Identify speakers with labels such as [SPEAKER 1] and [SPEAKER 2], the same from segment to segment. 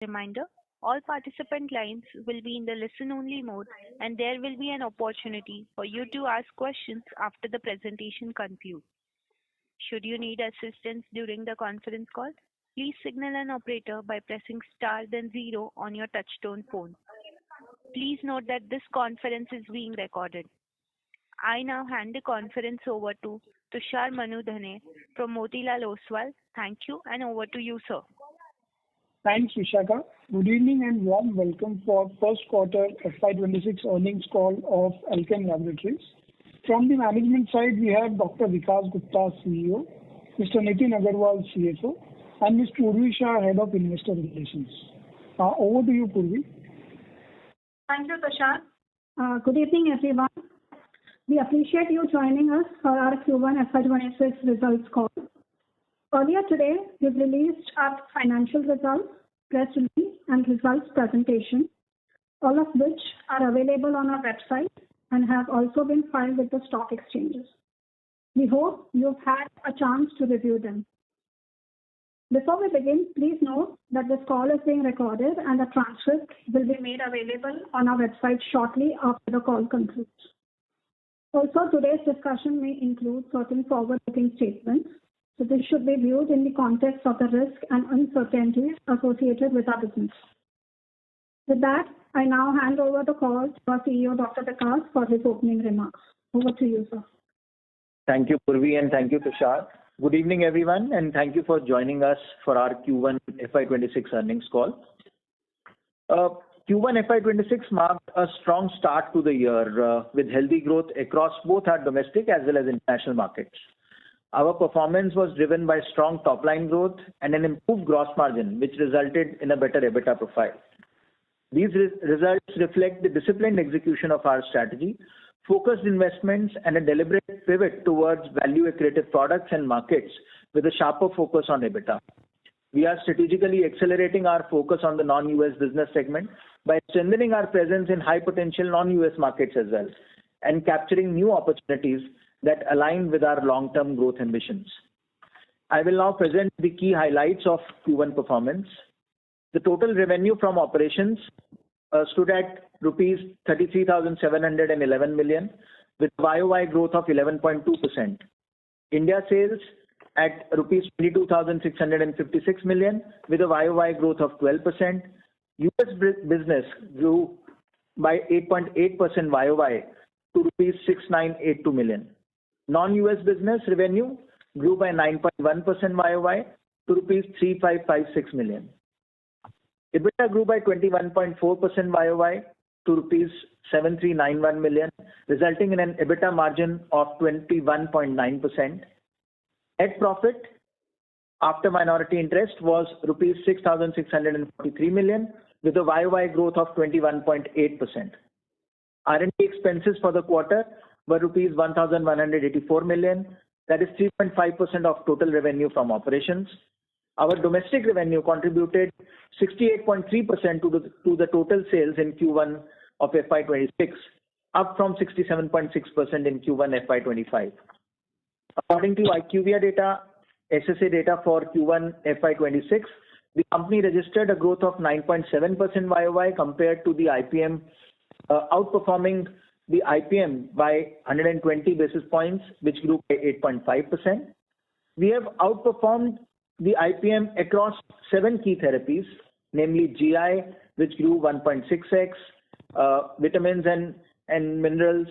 [SPEAKER 1] Reminder, all participant lines will be in the listen-only mode, and there will be an opportunity for you to ask questions after the presentation concludes. Should you need assistance during the conference call, please signal an operator by pressing star then zero on your touchtone phone. Please note that this conference is being recorded. I now hand the conference over to Tushar Manudhane from Motilal Oswal. Thank you, and over to you, sir.
[SPEAKER 2] Thanks, Vishaka. Good evening and warm welcome for first quarter FY26 earnings call of Alkem Laboratories. From the management side, we have Dr. Vikas Gupta, CEO, Mr. Nitin Agarwal, CFO, and Ms. Purvi Shah, Head of Investor Relations. Over to you, Purvi.
[SPEAKER 3] Thank you, Tushar. Good evening, everyone. We appreciate you joining us for our Q1FY26 results call. Earlier today, we've released our financial results, press release, and results presentation, all of which are available on our website and have also been filed with the stock exchanges. We hope you've had a chance to review them. Before we begin, please note that this call is being recorded and a transcript will be made available on our website shortly after the call concludes. Also, today's discussion may include certain forward-looking statements, so this should be viewed in the context of the risk and uncertainties associated with our business. With that, I now hand over the call to our CEO, Dr. Vikas, for his opening remarks. Over to you, sir.
[SPEAKER 4] Thank you, Purvi, and thank you, Tushar. Good evening, everyone, and thank you for joining us for our Q1 FY26 earnings call. Q1 FY26 marked a strong start to the year with healthy growth across both our domestic as well as international markets. Our performance was driven by strong top-line growth and an improved gross margin, which resulted in a better EBITDA profile. These results reflect the disciplined execution of our strategy, focused investments, and a deliberate pivot towards value-accretive products and markets with a sharper focus on EBITDA. We are strategically accelerating our focus on the non-US business segment by strengthening our presence in high-potential non-US markets as well, and capturing new opportunities that align with our long-term growth ambitions. I will now present the key highlights of Q1 performance. The total revenue from operations stood at rupees 33,711 million, with YOY growth of 11.2%. India sales at rupees 22,656 million, with a YOY growth of 12%. US business grew by 8.8% YOY to rupees 6,982 million. Non-US business revenue grew by 9.1% YOY to rupees 3,556 million. EBITDA grew by 21.4% YOY to rupees 7,391 million, resulting in an EBITDA margin of 21.9%. Net profit after minority interest was rupees 6,643 million, with a YOY growth of 21.8%. R&D expenses for the quarter were rupees 1,184 million, that is 3.5% of total revenue from operations. Our domestic revenue contributed 68.3% to the total sales in Q1 of FY26, up from 67.6% in Q1 FY25. According to IQVIA data, SSA data for Q1 FY26, the company registered a growth of 9.7% YOY compared to the IPM, outperforming the IPM by 120 basis points, which grew by 8.5%. We have outperformed the IPM across 7 key therapies, namely GI, which grew 1.6x, vitamins and minerals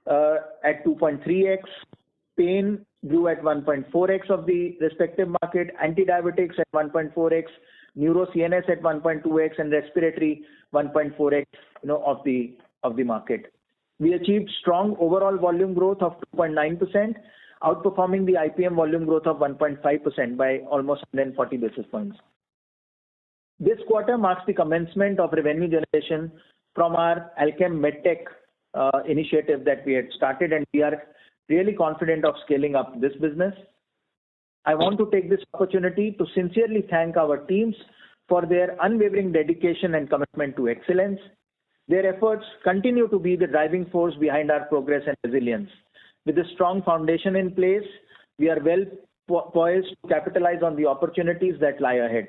[SPEAKER 4] at 2.3x, pain grew at 1.4x of the respective market, anti-diabetics at 1.4x, neuro CNS at 1.2x, and respiratory 1.4x of the market. We achieved strong overall volume growth of 2.9%, outperforming the IPM volume growth of 1.5% by almost 140 basis points. This quarter marks the commencement of revenue generation from our Alkem MedTech initiative that we had started, and we are really confident of scaling up this business. I want to take this opportunity to sincerely thank our teams for their unwavering dedication and commitment to excellence. Their efforts continue to be the driving force behind our progress and resilience. With a strong foundation in place, we are well poised to capitalize on the opportunities that lie ahead.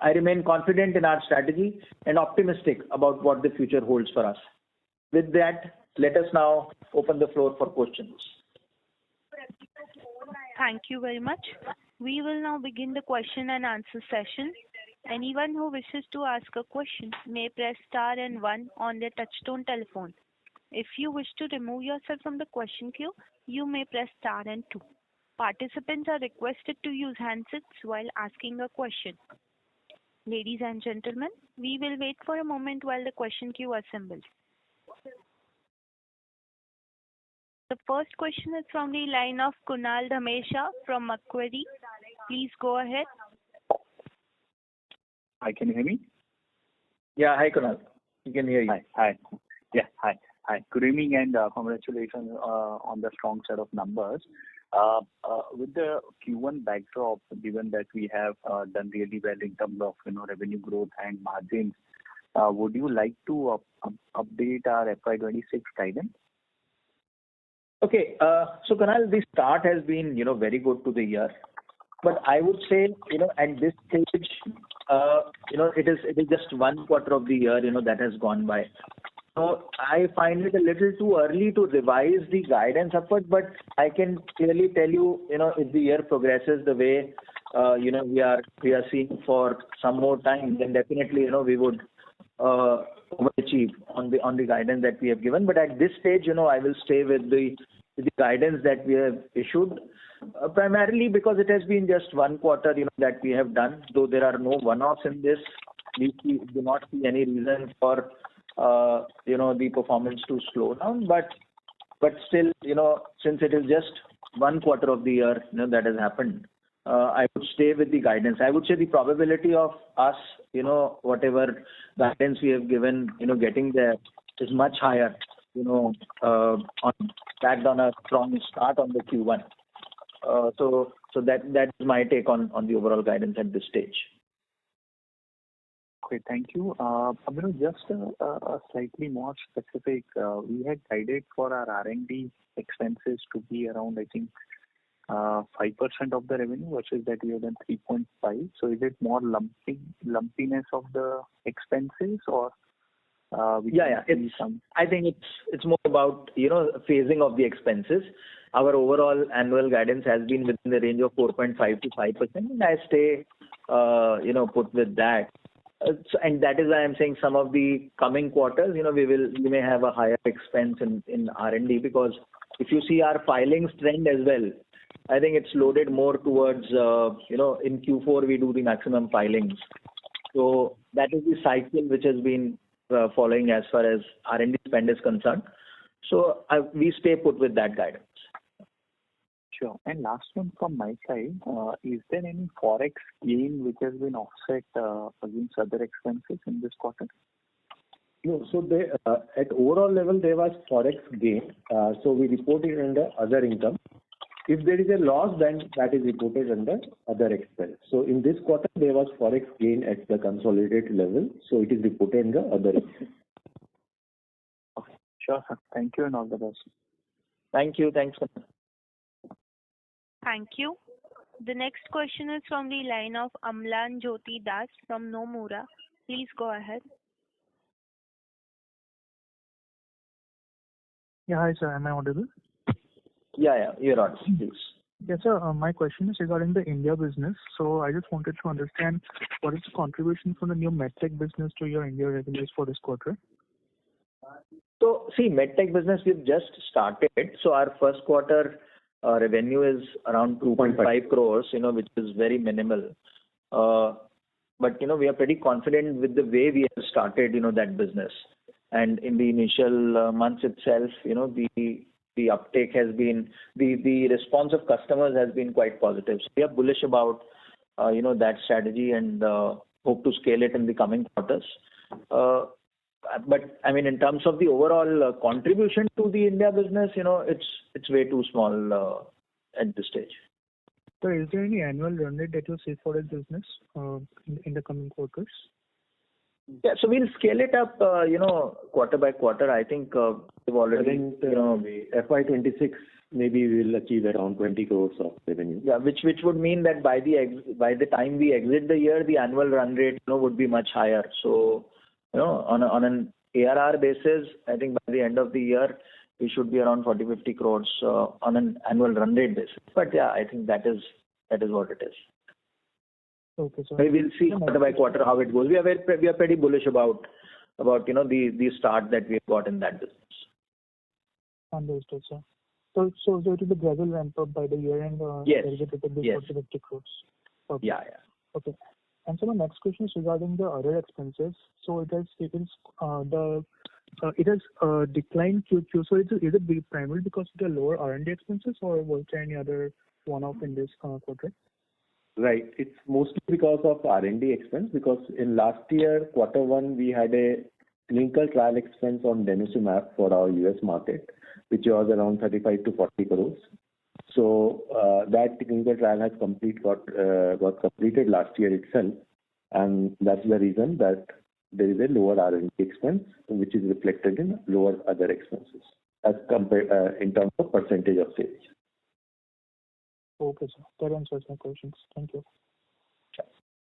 [SPEAKER 4] I remain confident in our strategy and optimistic about what the future holds for us. With that, let us now open the floor for questions.
[SPEAKER 1] Thank you very much. We will now begin the question and answer session. Anyone who wishes to ask a question may press star and 1 on their touchtone telephone. If you wish to remove yourself from the question queue, you may press star and 2. Participants are requested to use handsets while asking a question. Ladies and gentlemen, we will wait for a moment while the question queue assembles. The first question is from the line of Kunal Dhamesha from Macquarie. Please go ahead.
[SPEAKER 5] Hi, can you hear me?
[SPEAKER 4] Yeah, hi Kunal. You can hear you.
[SPEAKER 5] Hi. Yeah, hi. Good evening and congratulations on the strong set of numbers. With the Q1 backdrop, given that we have done really well in terms of revenue growth and margins, would you like to update our FY26 guidance?
[SPEAKER 4] Okay, so Kunal, the start has been very good to the year, but I would say at this stage, it is just one quarter of the year that has gone by. So I find it a little too early to revise the guidance upward, but I can clearly tell you, if the year progresses the way, we are seeing for some more time, then definitely, we would overachieve on the guidance that we have given. But at this stage, I will stay with the guidance that we have issued, primarily because it has been just one quarter, that we have done. Though there are no one-offs in this, we do not see any reason for the performance to slow down. But still, since it is just one quarter of the year, that has happened, I would stay with the guidance. I would say the probability of us, whatever guidance we have given, getting there is much higher, backed on a strong start on the Q1. So that is my take on the overall guidance at this stage.
[SPEAKER 5] Okay, thank you. Just a slightly more specific, we had guided for our R&D expenses to be around, I think, 5% of the revenue versus that we have done 3.5. So is it more lumpiness of the expenses or?
[SPEAKER 4] I think it's more about phasing of the expenses. Our overall annual guidance has been within the range of 4.5 to 5%, and I stay put with that. And that is why I'm saying some of the coming quarters, we may have a higher expense in R&D, because if you see our filings trend as well, I think it's loaded more towards in Q4 we do the maximum filings. So that is the cycle which has been following as far as R&D spend is concerned. So we stay put with that guidance.
[SPEAKER 5] Sure. And last one from my side, is there any forex gain which has been offset against other expenses in this quarter?
[SPEAKER 6] No, so at overall level there was forex gain. So we reported under other income. If there is a loss, then that is reported under other expense. So in this quarter there was forex gain at the consolidated level, so it is reported under other expense.
[SPEAKER 5] Okay, sure, sir. Thank you and all the best.
[SPEAKER 4] Thank you. Thanks.
[SPEAKER 1] Thank you. The next question is from the line of Amlan Jyoti Das from Nomura. Please go ahead.
[SPEAKER 7] Yeah, hi sir. Am I audible?
[SPEAKER 4] Yeah, you're audible. Please.
[SPEAKER 7] Yes, sir. My question is regarding the India business. So I just wanted to understand what is the contribution from the new medtech business to your India revenues for this quarter?
[SPEAKER 4] So see, medtech business we've just started. So our first quarter revenue is around 2.5 crores, which is very minimal. But we are pretty confident with the way we have started, that business. And in the initial months itself, the uptake has been, the response of customers has been quite positive. So we are bullish about, that strategy and hope to scale it in the coming quarters. But I mean, in terms of the overall contribution to the India business, it's way too small at this stage.
[SPEAKER 7] So is there any annual run rate that you see for this business in the coming quarters?
[SPEAKER 4] Yeah, so we'll scale it up, quarter by quarter. I think we've already,
[SPEAKER 6] FY26 maybe we will achieve around 20 crores of revenue.
[SPEAKER 4] Yeah, which would mean that by the time we exit the year, the annual run rate would be much higher. So on an ARR basis, I think by the end of the year we should be around 40-50 crores on an annual run rate basis. But yeah, I think that is what it is.
[SPEAKER 7] Okay, so
[SPEAKER 4] maybe we'll see quarter by quarter how it goes. We are pretty bullish about the start that we've got in that business.
[SPEAKER 7] Understood, sir. So it will be gradual ramp up by the year end.
[SPEAKER 4] Yes.
[SPEAKER 7] There is a bit of
[SPEAKER 4] Yes.
[SPEAKER 7] 50 crores. Okay.
[SPEAKER 4] Yeah.
[SPEAKER 7] Okay. And so my next question is regarding the other expenses. So it has declined Q2. So is it primarily because of the lower R&D expenses, or was there any other one-off in this quarter?
[SPEAKER 6] Right. It's mostly because of R&D expense, because in last year, Q1, we had a clinical trial expense on denosumab for our US market, which was around 35 to 40 crores. So that clinical trial has got completed last year itself, and that's the reason that there is a lower R&D expense, which is reflected in lower other expenses as compared in terms of percentage of sales.
[SPEAKER 7] Okay, sir. That answers my questions. Thank you.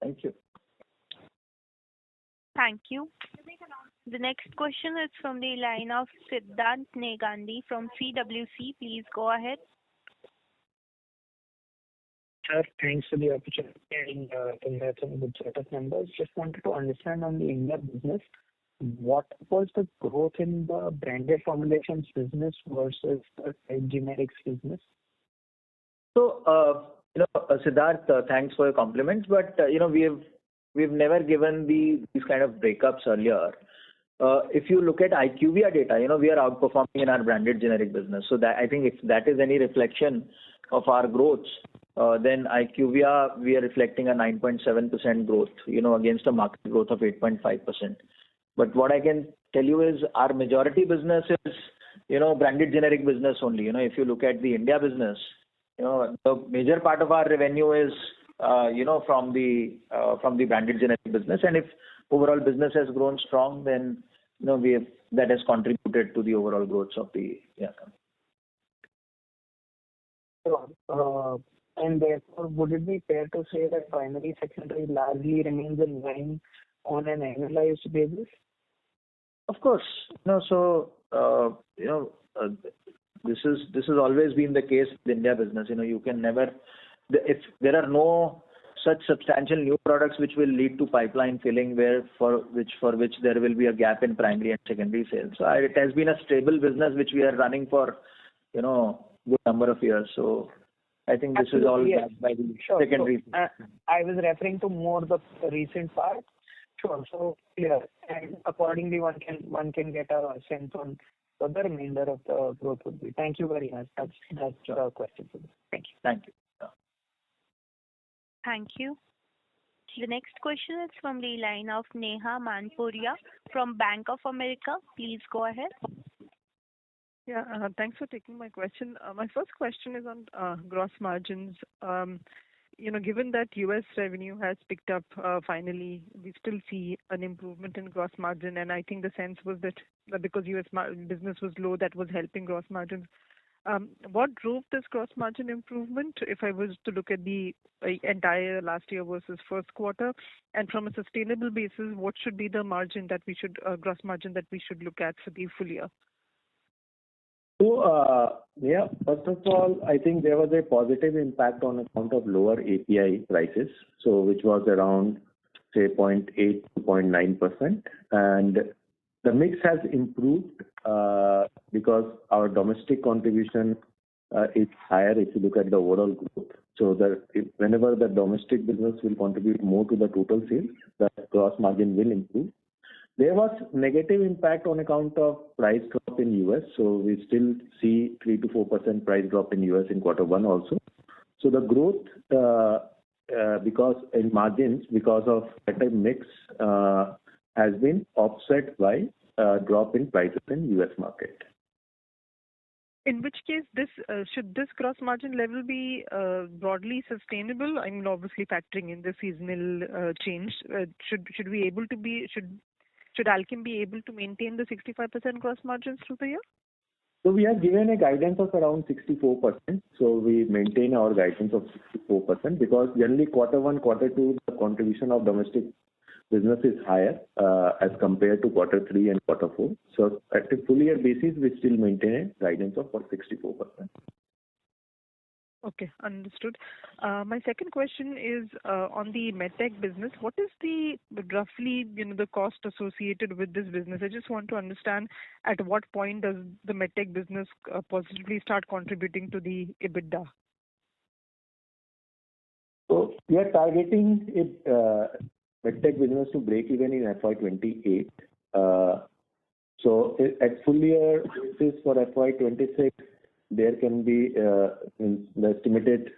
[SPEAKER 4] Thank you.
[SPEAKER 1] Thank you. The next question is from the line of Siddhant Negandhi from CWC. Please go ahead.
[SPEAKER 8] Sir, thanks for the opportunity and congrats on a good set of numbers. Just wanted to understand on the India business, what was the growth in the branded formulations business versus the generics business?
[SPEAKER 4] So, Siddharth, thanks for your compliments, but we've never given these kind of breakups earlier. If you look at IQVIA data, we are outperforming in our branded generic business. So that, I think, if that is any reflection of our growth, then IQVIA, we are reflecting a 9.7% growth, against a market growth of 8.5%. But what I can tell you is our majority business is, branded generic business only. If you look at the India business, the major part of our revenue is, from the branded generic business. And if overall business has grown strong, then, that has contributed to the overall growth of the company.
[SPEAKER 8] And therefore, would it be fair to say that primary secondary largely remains in line on an annualized basis?
[SPEAKER 4] Of course. This has always been the case with the India business. You can never, if there are no such substantial new products which will lead to pipeline filling, for which there will be a gap in primary and secondary sales. So it has been a stable business which we are running for, good number of years. So I think this is all backed by the secondary.
[SPEAKER 8] So, I was referring to more the recent part. Sure. So clear. And accordingly, one can get a sense on what the remainder of the growth would be. Thank you very much. That's the question for me. Thank you.
[SPEAKER 4] Thank you.
[SPEAKER 1] Thank you. The next question is from the line of Neha Manpuria from Bank of America. Please go ahead.
[SPEAKER 9] Yeah, thanks for taking my question. My first question is on gross margins. Given that US revenue has picked up finally, we still see an improvement in gross margin, and I think the sense was that because US business was low, that was helping gross margins. What drove this gross margin improvement? If I was to look at the entire last year versus first quarter, and from a sustainable basis, what should be the margin that we should gross margin that we should look at for the full year?
[SPEAKER 6] So, first of all, I think there was a positive impact on account of lower API prices, so which was around, say, 0.8 to 0.9%. And the mix has improved because our domestic contribution is higher if you look at the overall growth. So whenever the domestic business will contribute more to the total sales, the gross margin will improve. There was negative impact on account of price drop in US, so we still see 3 to 4% price drop in US in Q1 also. So the growth, because in margins, because of better mix, has been offset by drop in prices in US market.
[SPEAKER 9] In which case, should this gross margin level be broadly sustainable? I mean, obviously factoring in the seasonal change. Should Alkem be able to maintain the 65% gross margins through the year?
[SPEAKER 6] So we have given a guidance of around 64%. So we maintain our guidance of 64% because generally quarter one, quarter two, the contribution of domestic business is higher as compared to quarter three and quarter four. So at a full year basis, we still maintain a guidance of 64%.
[SPEAKER 9] Okay, understood. My second question is on the medtech business. What is the roughly, the cost associated with this business? I just want to understand at what point does the medtech business positively start contributing to the EBITDA?
[SPEAKER 6] So we are targeting medtech business to break even in FY28. So at full year basis for FY26, there can be the estimated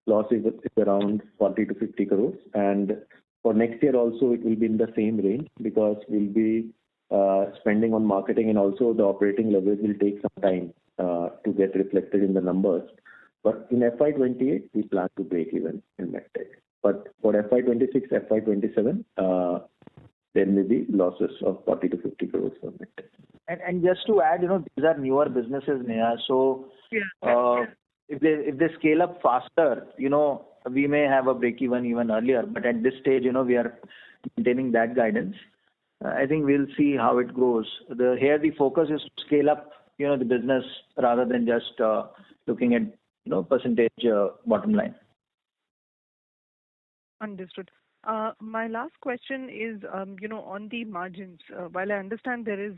[SPEAKER 6] loss is around 40 to 50 crores, and for next year also it will be in the same range because we'll be spending on marketing, and also the operating leverage will take some time to get reflected in the numbers. But in FY28 we plan to break even in medtech. But for FY26, FY27 there may be losses of 40 to 50 crores for medtech.
[SPEAKER 4] And just to add, these are newer businesses, Neha. So if they scale up faster, we may have a break even earlier. But at this stage, we are maintaining that guidance. I think we'll see how it goes. Here the focus is to scale up, the business rather than just looking at percentage bottom line.
[SPEAKER 9] Understood. My last question is, on the margins. While I understand there is,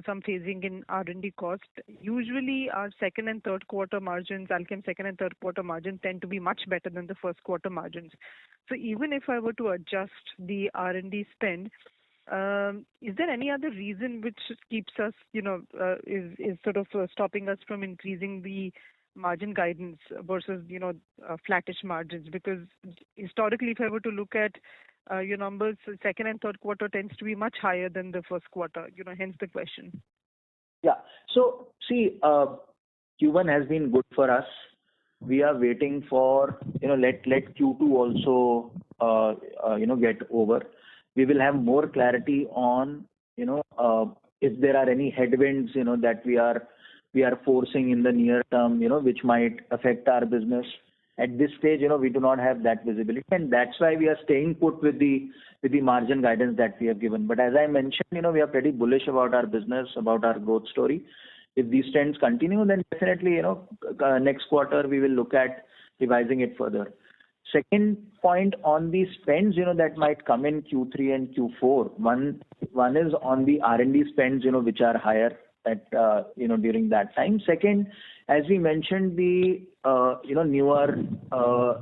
[SPEAKER 9] some phasing in R&D cost, usually our second and third quarter margins, Alkem second and third quarter margins tend to be much better than the first quarter margins. So even if I were to adjust the R&D spend, is there any other reason which keeps us, is sort of stopping us from increasing the margin guidance versus, flattish margins? Because historically, if I were to look at your numbers, second and third quarter tends to be much higher than the first quarter, hence the question.
[SPEAKER 4] Yeah. So see, Q1 has been good for us. We are waiting for, let Q2 also, get over. We will have more clarity on, if there are any headwinds, that we are forcing in the near term, which might affect our business. At this stage, we do not have that visibility, and that's why we are staying put with the margin guidance that we have given. But as I mentioned, we are pretty bullish about our business, about our growth story. If these trends continue, then definitely, next quarter we will look at revising it further. Second point on the spends, that might come in Q3 and Q4. One is on the R&D spends, which are higher at during that time. Second, as we mentioned, the newer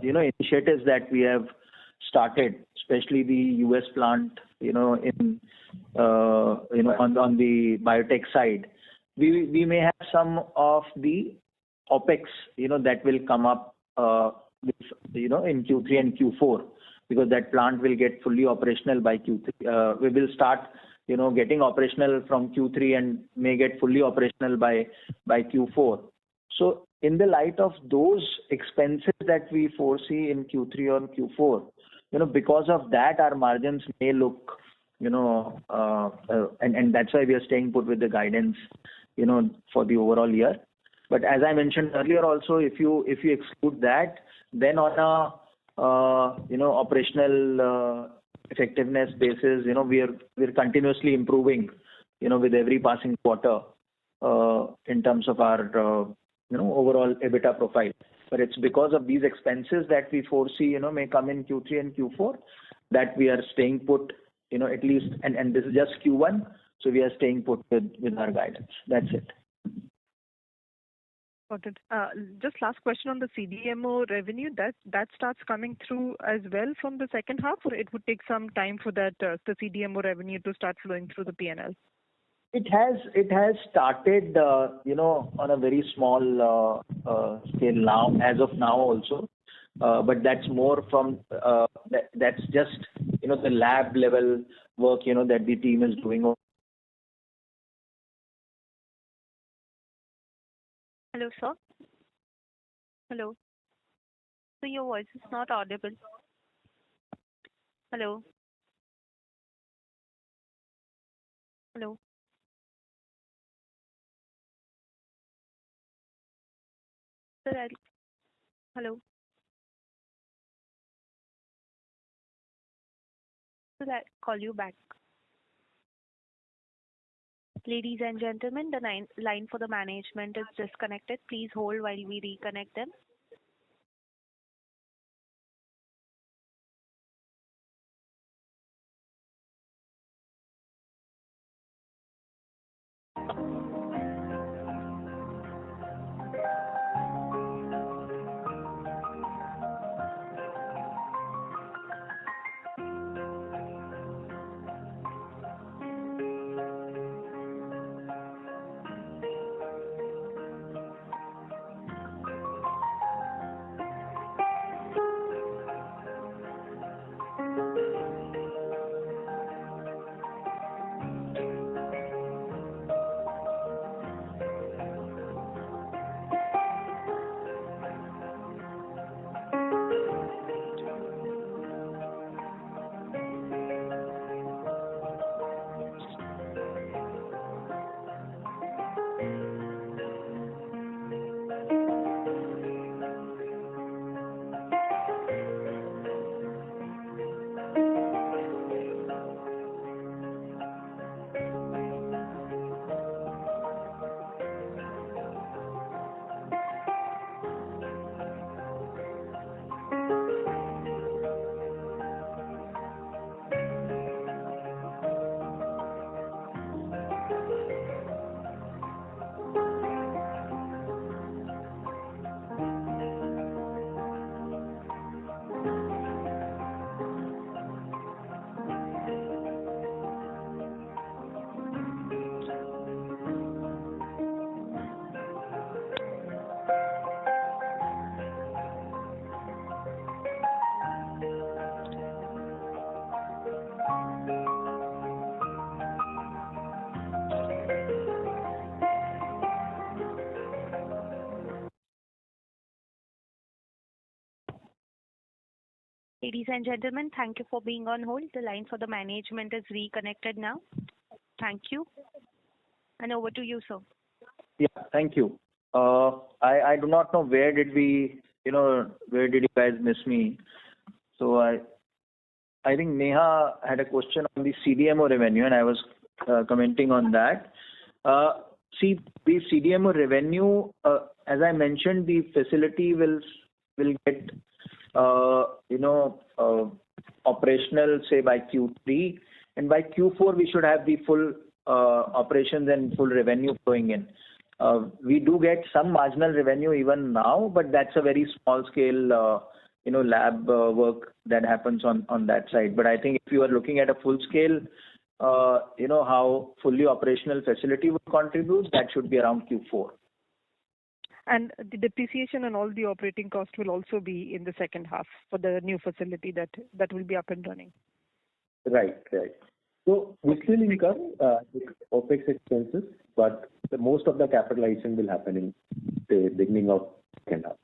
[SPEAKER 4] initiatives that we have started, especially the US plant, in on the biotech side, we may have some of the OPEX, that will come up, in Q3 and Q4, because that plant will get fully operational by Q3. We will start, getting operational from Q3 and may get fully operational by Q4. So in the light of those expenses that we foresee in Q3 or Q4, because of that, our margins may look, and that's why we are staying put with the guidance, for the overall year. But as I mentioned earlier also, if you exclude that, then on a, operational effectiveness basis, we're continuously improving, with every passing quarter, in terms of our, overall EBITDA profile. But it's because of these expenses that we foresee, may come in Q3 and Q4, that we are staying put, at least, and this is just Q1, so we are staying put with our guidance. That's it.
[SPEAKER 9] Got it. Just last question on the CDMO revenue, that starts coming through as well from the second half, or it would take some time for that, the CDMO revenue to start flowing through the P&L?
[SPEAKER 4] It has started, on a very small scale now, as of now also. But that's more from, that's just, the lab level work, that the team is doing.
[SPEAKER 1] Hello, sir. Hello. So your voice is not audible. Hello. Hello. Sir, hello. Sir, I'll call you back. Ladies and gentlemen, the line for the management is disconnected. Please hold while we reconnect them. Ladies and gentlemen, thank you for being on hold. The line for the management is reconnected now. Thank you. And over to you, sir.
[SPEAKER 4] Yeah, thank you. I do not know where did you guys miss me? So I think Neha had a question on the CDMO revenue, and I was commenting on that. See, the CDMO revenue, as I mentioned, the facility will get operational, say, by Q3, and by Q4 we should have the full operations and full revenue flowing in. We do get some marginal revenue even now, but that's a very small scale lab work that happens on that side. But I think if you are looking at a full scale, how fully operational facility would contribute, that should be around Q4.
[SPEAKER 9] And the depreciation and all the operating cost will also be in the second half for the new facility that will be up and running.
[SPEAKER 6] Right. So we still incur OPEX expenses, but most of the capitalization will happen in the beginning of second half.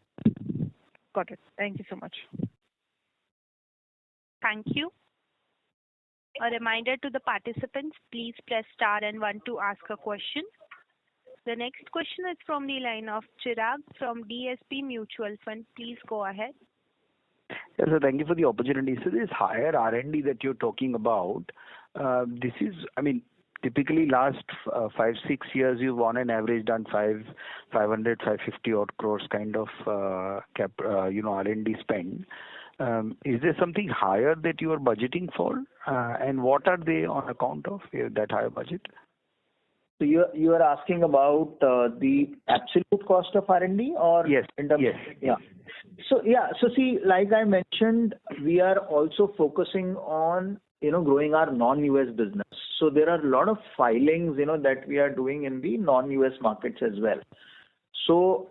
[SPEAKER 9] Got it. Thank you so much.
[SPEAKER 1] Thank you. A reminder to the participants, please press star and 1 to ask a question. The next question is from the line of Chirag from DSP Mutual Fund. Please go ahead.
[SPEAKER 10] Yes, sir. Thank you for the opportunity. So this higher R&D that you're talking about, this is, typically last 5-6 years, you've on an average done 550 odd crores kind of R&D spend. Is there something higher that you are budgeting for? And what are they on account of that higher budget?
[SPEAKER 4] So you are asking about the absolute cost of R&D, or
[SPEAKER 10] yes,
[SPEAKER 4] in terms
[SPEAKER 10] yes.
[SPEAKER 4] Yeah. So see, like I mentioned, we are also focusing on growing our non-US business. So there are a lot of filings that we are doing in the non-US markets as well. So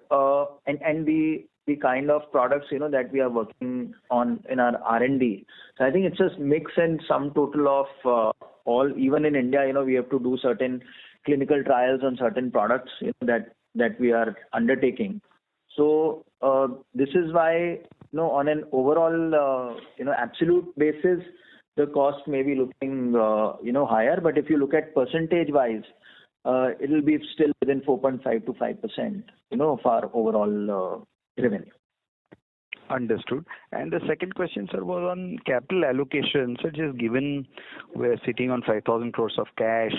[SPEAKER 4] and the kind of products that we are working on in our R&D. So I think it's a mix and sum total of all. Even in India, we have to do certain clinical trials on certain products that we are undertaking. So this is why on an overall absolute basis, the cost may be looking higher. But if you look at percentage wise, it will be still within 4.5 to 5% of our overall revenue.
[SPEAKER 10] Understood. And the second question, sir, was on capital allocation. So just given we're sitting on 5,000 crores of cash,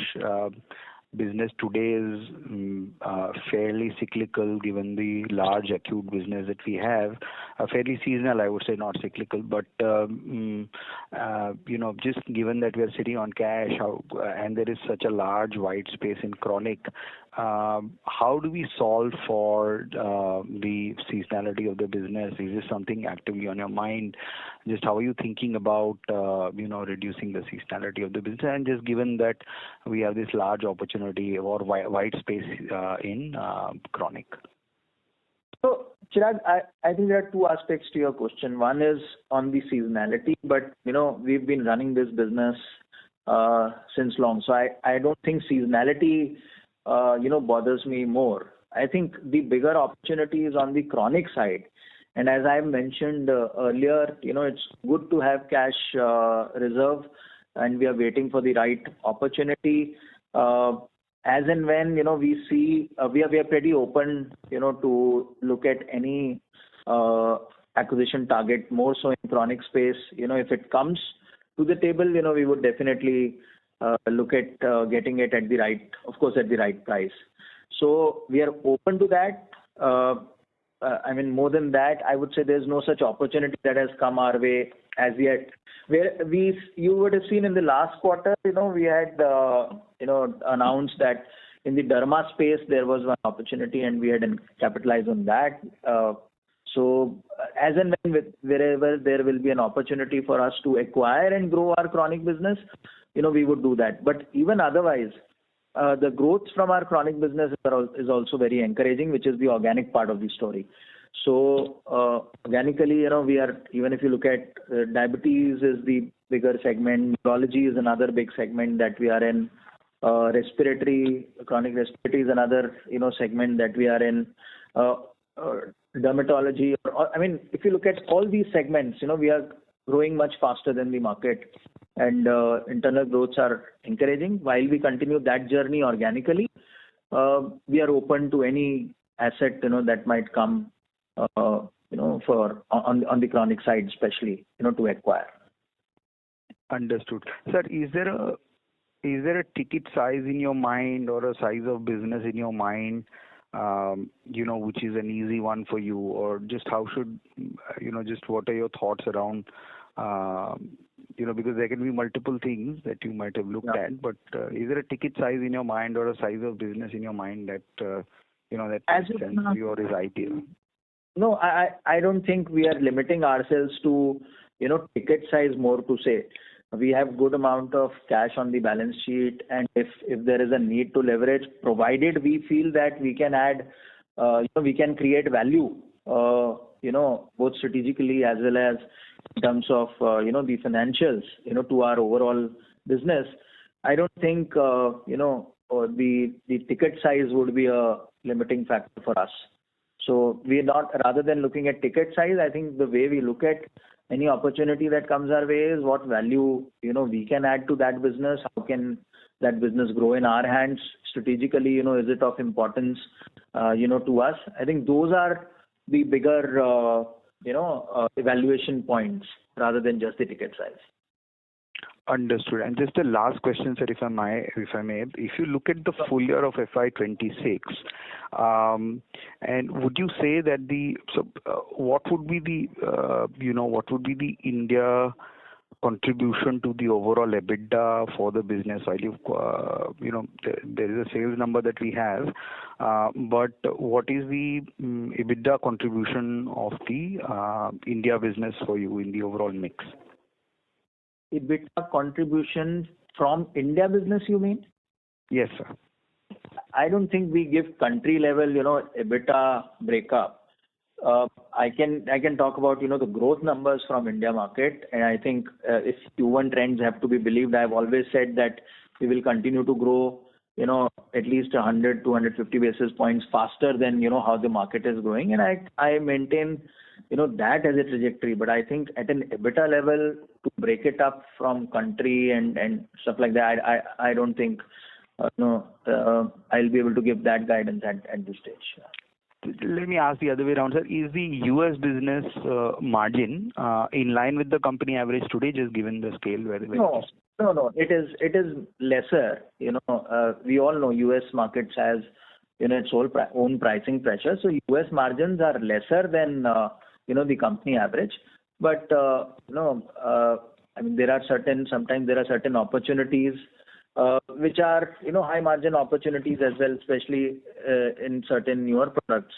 [SPEAKER 10] business today is fairly cyclical given the large acute business that we have. Fairly seasonal, I would say, not cyclical, but just given that we are sitting on cash, and there is such a large white space in chronic, how do we solve for the seasonality of the business? Is this something actively on your mind? Just how are you thinking about reducing the seasonality of the business? And just given that we have this large opportunity or white space in chronic.
[SPEAKER 4] So, Chirag, I think there are two aspects to your question. One is on the seasonality, but we've been running this business since long, so I don't think seasonality bothers me more. I think the bigger opportunity is on the chronic side, and as I mentioned earlier, it's good to have cash reserve, and we are waiting for the right opportunity. As and when we see, we are pretty open to look at any acquisition target, more so in chronic space. If it comes to the table, we would definitely look at getting it at the right, of course, at the right price. So we are open to that. More than that, I would say there's no such opportunity that has come our way as yet. You would have seen in the last quarter, we had announced that in the derma space there was one opportunity, and we had capitalized on that. So as and when wherever there will be an opportunity for us to acquire and grow our chronic business, we would do that. But even otherwise, the growth from our chronic business is also very encouraging, which is the organic part of the story. So organically, we are, even if you look at diabetes is the bigger segment, neurology is another big segment that we are in, chronic respiratory is another segment that we are in, dermatology. If you look at all these segments, we are growing much faster than the market, and internal growths are encouraging. While we continue that journey organically, we are open to any asset that might come for on the chronic side, especially to acquire.
[SPEAKER 10] Understood, sir. Is there a ticket size in your mind or a size of business in your mind, which is an easy one for you, or just how should just what are your thoughts around? Because there can be multiple things that you might have looked at, but is there a ticket size in your mind or a size of business in your mind that that makes sense to you or is ideal?
[SPEAKER 4] No, I don't think we are limiting ourselves to ticket size, more to say. We have good amount of cash on the balance sheet, and if there is a need to leverage, provided we feel that we can add, we can create value, both strategically as well as in terms of the financials, to our overall business. I don't think the ticket size would be a limiting factor for us. So we are not, rather than looking at ticket size, I think the way we look at any opportunity that comes our way is what value we can add to that business. How can that business grow in our hands strategically? Is it of importance to us? I think those are the bigger evaluation points rather than just the ticket size.
[SPEAKER 10] Understood. And just the last question, sir, if I may, if you look at the full year of FY26, and would you say that what would be the India contribution to the overall EBITDA for the business? While there is a sales number that we have, but what is the EBITDA contribution of the India business for you in the overall mix?
[SPEAKER 4] EBITDA contribution from India business, you mean?
[SPEAKER 10] Yes, sir.
[SPEAKER 4] I don't think we give country level, EBITDA breakup. I can talk about, the growth numbers from India market. And I think if Q1 trends have to be believed, I've always said that we will continue to grow, at least 100, 250 basis points faster than, how the market is growing. And I maintain, that as a trajectory. But I think at an EBITDA level, to break it up from country and stuff like that, I don't think, I'll be able to give that guidance at this stage.
[SPEAKER 10] let me ask the other way around, sir. Is the U.S. business margin in line with the company average today, just given the scale where
[SPEAKER 4] No. It is lesser. We all know U.S. markets has its own pricing pressure. So U.S. margins are lesser than the company average. But I mean, sometimes there are certain opportunities which are high margin opportunities as well, especially in certain newer products.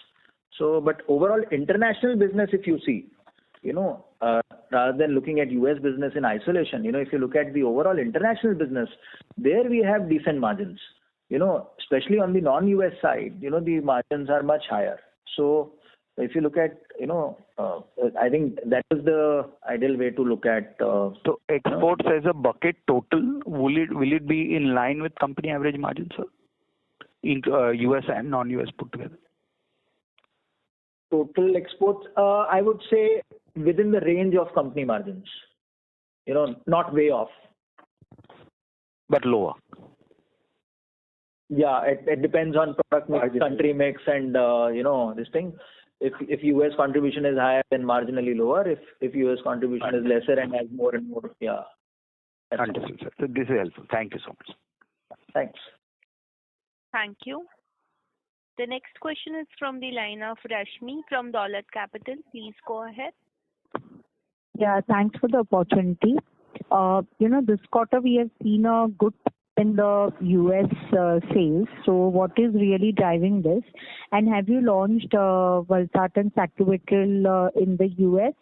[SPEAKER 4] So, but overall international business, if you see, rather than looking at US business in isolation, if you look at the overall international business, there we have decent margins. Especially on the non-US side, the margins are much higher. So if you look at, I think that is the ideal way to look at.
[SPEAKER 10] So exports as a bucket total, will it be in line with company average margins, sir? In US and non-US put together?
[SPEAKER 4] Total exports, I would say within the range of company margins. Not way off.
[SPEAKER 10] But lower.
[SPEAKER 4] Yeah, it depends on product mix, country mix, and this thing. If US contribution is higher, then marginally lower. If US contribution is lesser and has more and more, yeah.
[SPEAKER 10] Understood, sir. So this is helpful. Thank you so much.
[SPEAKER 4] Thanks.
[SPEAKER 1] Thank you. The next question is from the line of Rashmi from Dolat Capital. Please go ahead.
[SPEAKER 11] Yeah, thanks for the opportunity. This quarter we have seen a good in the US sales. So what is really driving this? And have you launched valsartan sacubitril in the US?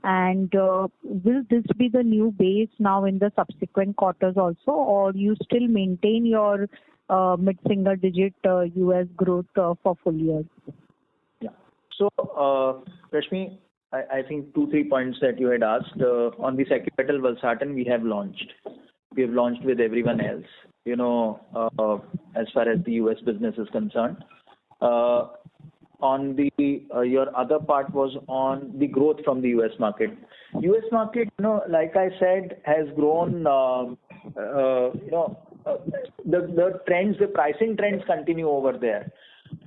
[SPEAKER 11] And will this be the new base now in the subsequent quarters also, or you still maintain your mid-single digit US growth for full year?
[SPEAKER 4] Yeah. So, Rashmi, I think 2-3 points that you had asked. On the sacubitril valsartan, we have launched. We have launched with everyone else, as far as the US business is concerned. On the your other part was on the growth from the US market. US market, like I said, has grown. The trends, the pricing trends continue over there.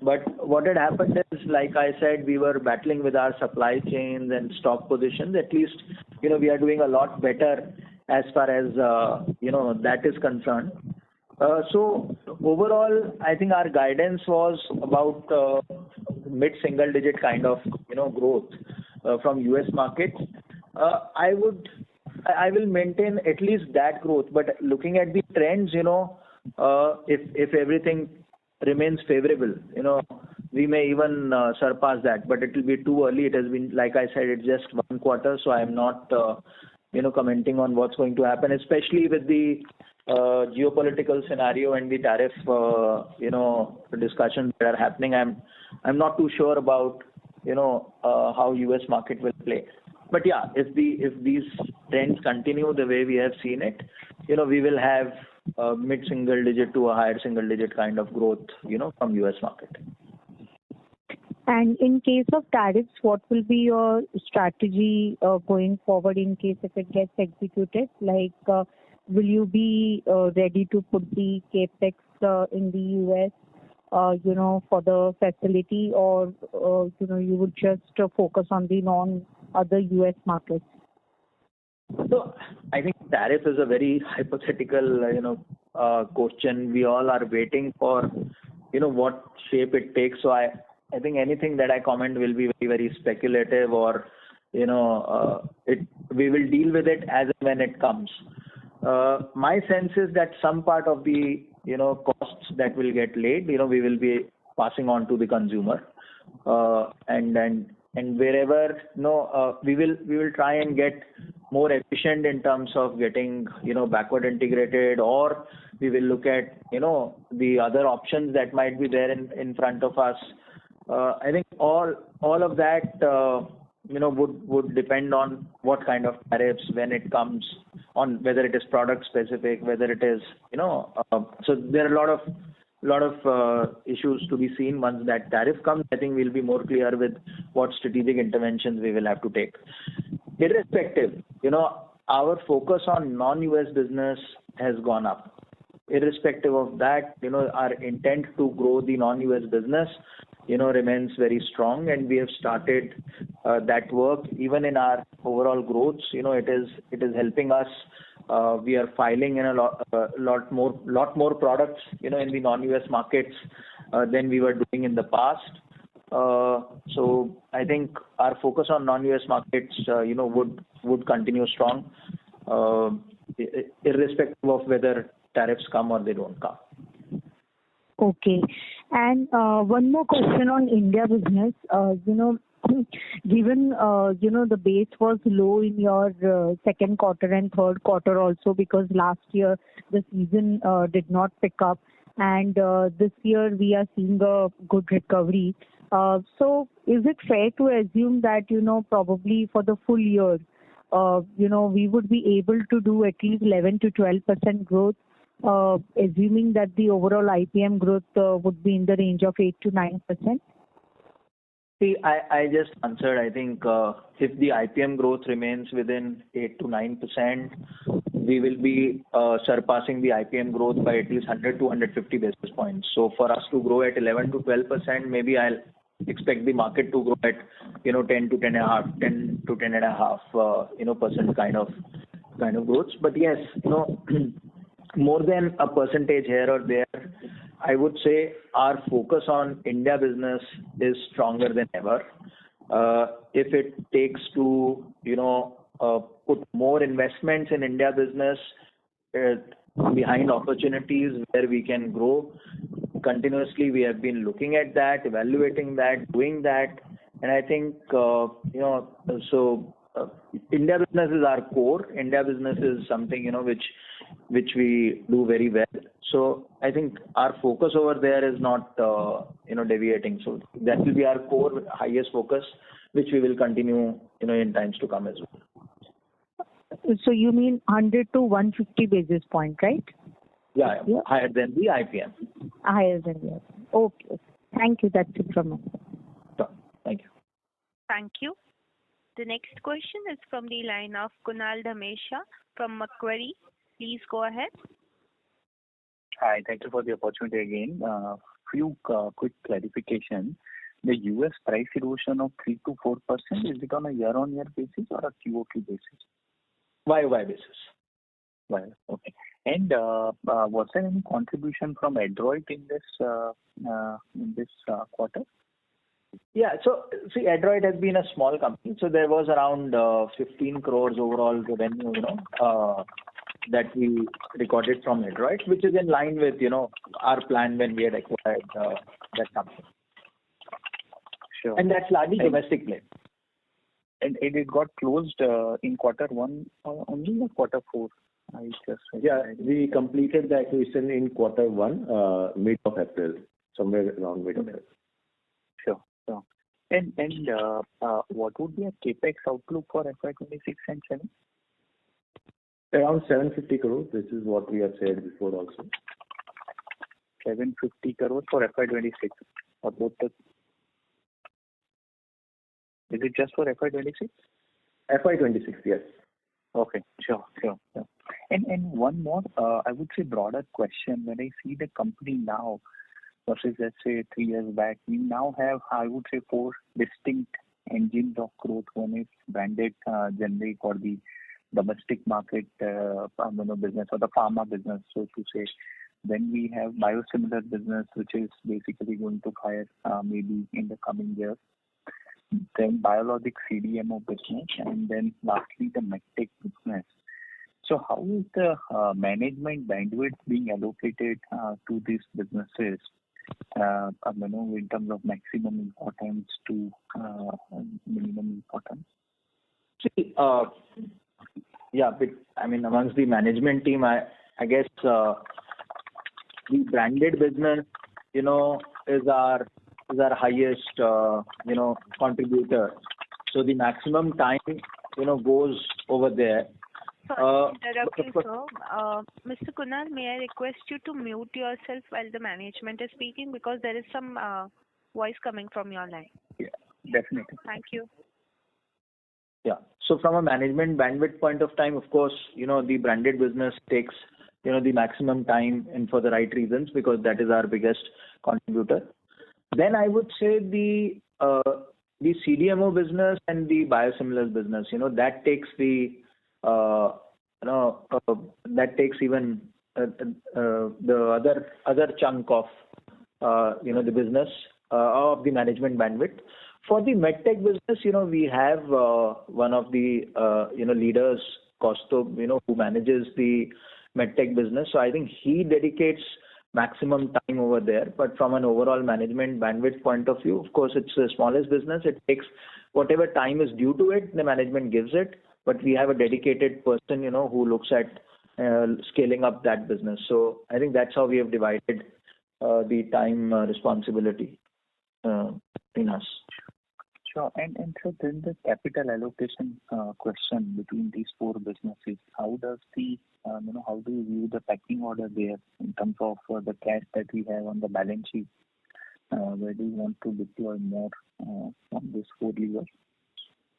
[SPEAKER 4] But what had happened is, like I said, we were battling with our supply chains and stock positions. At least, we are doing a lot better as far as, that is concerned. So overall, I think our guidance was about mid-single digit kind of, growth from US markets. I will maintain at least that growth. But looking at the trends, if everything remains favorable, we may even surpass that. But it will be too early. It has been, like I said, it's just one quarter, so I am not, commenting on what's going to happen, especially with the geopolitical scenario and the tariff, discussions that are happening. I'm not too sure about, how US market will play. But yeah, if these trends continue the way we have seen it, we will have mid-single digit to a higher single digit kind of growth, from US market.
[SPEAKER 11] And in case of tariffs, what will be your strategy going forward in case if it gets executed? Like, will you be ready to put the capex in the US, for the facility, or you would just focus on the non-other US markets?
[SPEAKER 4] So I think tariff is a very hypothetical, question. We all are waiting for, what shape it takes. So I think anything that I comment will be very, very speculative, or, we will deal with it as and when it comes. My sense is that some part of the, costs that will get laid, we will be passing on to the consumer. And wherever, we will try and get more efficient in terms of getting, backward integrated, or we will look at, the other options that might be there in front of us. I think all of that, would depend on what kind of tariffs, when it comes, on whether it is product specific, whether it is, so there are a lot of issues to be seen. Once that tariff comes, I think we'll be more clear with what strategic interventions we will have to take. Irrespective, our focus on non-US business has gone up. Irrespective of that, our intent to grow the non-US business remains very strong, and we have started that work even in our overall growth. It is helping us. We are filing in a lot more products, in the non-US markets than we were doing in the past. So I think our focus on non-US markets, would continue strong, irrespective of whether tariffs come or they don't come.
[SPEAKER 11] Okay. And one more question on India business. Given the base was low in your second quarter and third quarter also, because last year the season did not pick up, and this year we are seeing a good recovery. So is it fair to assume that, probably for the full year, we would be able to do at least 11 to 12% growth, assuming that the overall IPM growth would be in the range of 8 to 9%?
[SPEAKER 4] See, I just answered. I think if the IPM growth remains within 8 to 9%, we will be surpassing the IPM growth by at least 100 to 150 basis points. So for us to grow at 11 to 12%, maybe I'll expect the market to grow at 10 to 10.5% kind of growth. But yes, more than a percentage here or there, I would say our focus on India business is stronger than ever. If it takes to put more investments in India business behind opportunities where we can grow continuously, we have been looking at that, evaluating that, doing that, and I think India business is our core. India business is something which we do very well. So I think our focus over there is not deviating. So that will be our core highest focus, which we will continue in times to come as well.
[SPEAKER 11] So you mean 100 to 150 basis point, right?
[SPEAKER 4] Yeah. Higher than the IPM.
[SPEAKER 11] Higher than the IPM. Okay. Thank you. That's it from me.
[SPEAKER 4] Thank you.
[SPEAKER 1] Thank you. The next question is from the line of Kunal Dhamesha from Macquarie. Please go ahead.
[SPEAKER 5] Hi, thank you for the opportunity again. Few quick clarification. The US price erosion of 3 to 4%, is it on a year-on-year basis or a QOQ basis?
[SPEAKER 4] YOY basis.
[SPEAKER 5] Okay. And was there any contribution from Adroit in this quarter?
[SPEAKER 4] Yeah. So see, Adroit has been a small company, so there was around 15 crores overall revenue, that we recorded from Adroit, which is in line with our plan when we had acquired that company.
[SPEAKER 5] Sure.
[SPEAKER 4] And that's largely domestic play.
[SPEAKER 5] And it got closed in quarter one only or quarter four?
[SPEAKER 6] We completed the acquisition in quarter one, mid of April, somewhere around mid of April.
[SPEAKER 5] Sure. And what would be a capex outlook for FY26 and 7?
[SPEAKER 6] Around 750 crores. This is what we have said before also.
[SPEAKER 5] 750 crores for FY26 or both the... Is it just for FY26?
[SPEAKER 6] FY26, yes.
[SPEAKER 5] Okay, sure. And one more, I would say broader question. When I see the company now versus, let's say, 3 years back, we now have, I would say, 4 distinct engines of growth. One is branded generic or the domestic market business or the pharma business, so to say. Then we have biosimilar business, which is basically going to fire maybe in the coming years. Then biologic CDMO business, and then lastly the medtech business. So how is the management bandwidth being allocated to these businesses? In terms of maximum importance to minimum importance?
[SPEAKER 4] See, but amongst the management team, I guess the branded business, is our highest, contributor. So the maximum time, goes over there.
[SPEAKER 1] Sorry to interrupt you, sir. Mr. Kunal, may I request you to mute yourself while the management is speaking, because there is some voice coming from your line.
[SPEAKER 5] Yeah, definitely.
[SPEAKER 1] Thank you.
[SPEAKER 4] Yeah. So from a management bandwidth point of time, of course, the branded business takes, the maximum time, and for the right reasons, because that is our biggest contributor. Then I would say the CDMO business and the biosimilars business, that takes that takes even the other chunk of the business of the management bandwidth. For the medtech business, we have one of the leaders, Kaustubh, who manages the medtech business. So I think he dedicates maximum time over there. But from an overall management bandwidth point of view, of course, it's the smallest business. It takes whatever time is due to it, the management gives it. But we have a dedicated person, who looks at scaling up that business. So I think that's how we have divided the time responsibility in us.
[SPEAKER 5] Sure. And so then the capital allocation question between these four businesses, how does how do you view the pecking order there in terms of the cash that we have on the balance sheet? Where do you want to deploy more from this four levers?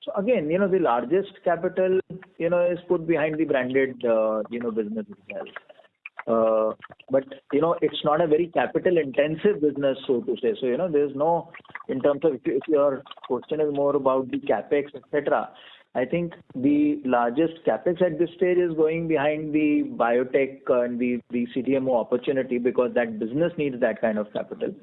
[SPEAKER 4] So again, the largest capital, is put behind the branded, business itself. But it's not a very capital intensive business, so to say. So there's no, in terms of, if your question is more about the capex, etc., I think the largest capex at this stage is going behind the biotech and the CDMO opportunity, because that business needs that kind of capital.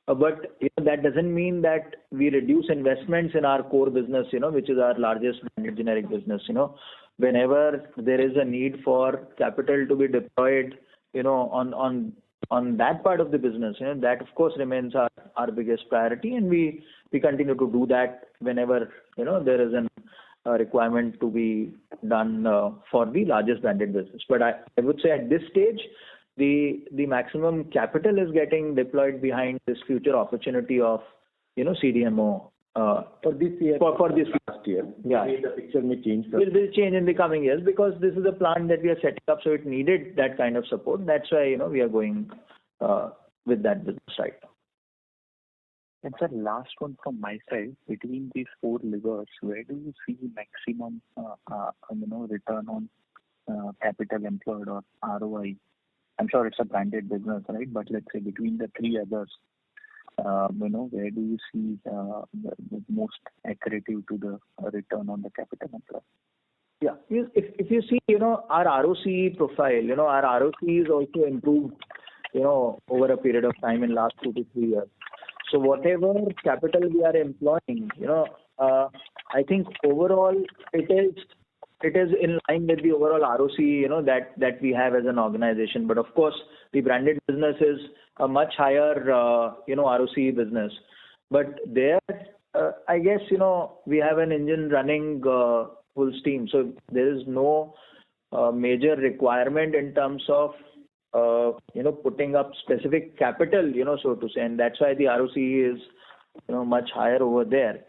[SPEAKER 4] But that doesn't mean that we reduce investments in our core business, which is our largest branded generic business. Whenever there is a need for capital to be deployed, on that part of the business, that of course remains our biggest priority, and we continue to do that whenever there is a requirement to be done for the largest branded business. But I would say at this stage, the maximum capital is getting deployed behind this future opportunity of CDMO.
[SPEAKER 6] For this year.
[SPEAKER 4] For this
[SPEAKER 6] last year.
[SPEAKER 4] Yeah.
[SPEAKER 6] Maybe the picture may change.
[SPEAKER 4] Will change in the coming years, because this is a plant that we are setting up, so it needed that kind of support. That's why we are going with that business right now.
[SPEAKER 5] And sir, last one from my side, between these four levers, where do you see maximum return on capital employed or ROI? I'm sure it's a branded business, right? But let's say between the three others, where do you see the most accretive to the return on the capital employed?
[SPEAKER 4] Yeah. If you see, our ROCE profile, our ROCE is also improved, over a period of time in last 2 to 3 years. So whatever capital we are employing, I think overall it is in line with the overall ROCE, that we have as an organization. But of course, the branded business is a much higher, ROCE business. But there, I guess, we have an engine running full steam. So there is no major requirement in terms of, putting up specific capital, so to say. And that's why the ROCE is, much higher over there.